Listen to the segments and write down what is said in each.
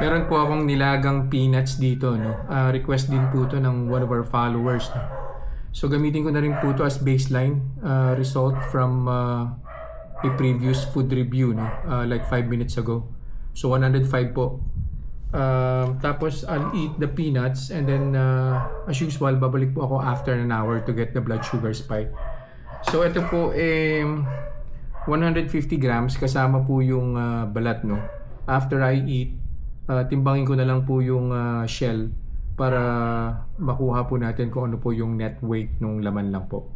Meron po akong nilagang peanuts dito, no? Request din po to ng one of our followers, no? So gamitin ko na rin po to as baseline result from a previous food review, no? Like 5 minutes ago. So 105 po. Tapos I'll eat the peanuts and then as usual, babalik po ako after an hour to get the blood sugar spike. So ito po 150 grams kasama po yung balat, no? After I eat, timbangin ko na lang po yung shell para makuha po natin kung ano po yung net weight nung laman lang po.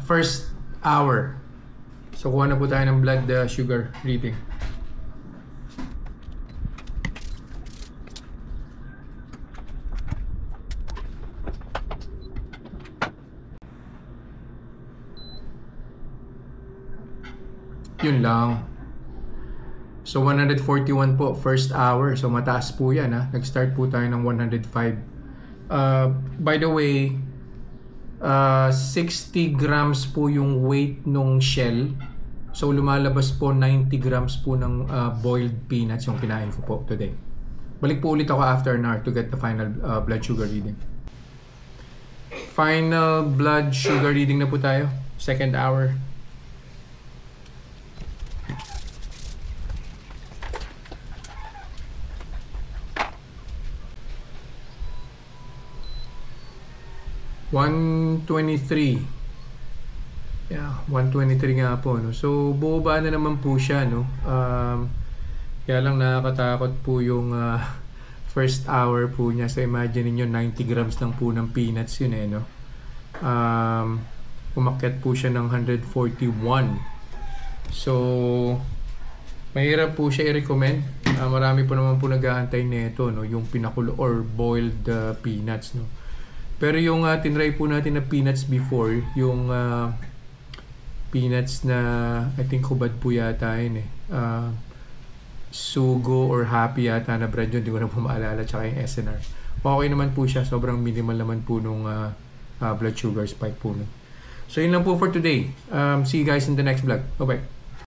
First hour. So kuha na po tayo ng blood sugar reading. Yun lang. So 141 po first hour. So mataas po yan, ha. Nag-start po tayo ng 105. By the way, 60 grams po yung weight nung shell. So lumalabas po 90 grams po ng boiled peanuts yung kinain ko po today. Balik po ulit ako after an hour to get the final blood sugar reading. Final blood sugar reading na po tayo. Second hour. $123. Yeah, 123 nga po, no. So bumaba na naman po siya, no. Kaya lang nakakatakot po yung first hour po niya. So imagine niyo 90 grams lang po ng peanuts yun, no. Umakyat po siya ng 141. So mahirap po siya i-recommend. Marami po naman po nag-aantay nito, no, yung pinakulo or boiled peanuts, no. Pero yung tinry po natin na peanuts before, yung peanuts na I think hubad po yata yun, Sugo or Happy yata na brand yun, hindi ko na po maalala, tsaka yung SNR. Okay naman po siya, sobrang minimal naman po nung blood sugar spike po. No? So yun lang po for today. See you guys in the next vlog. Bye bye.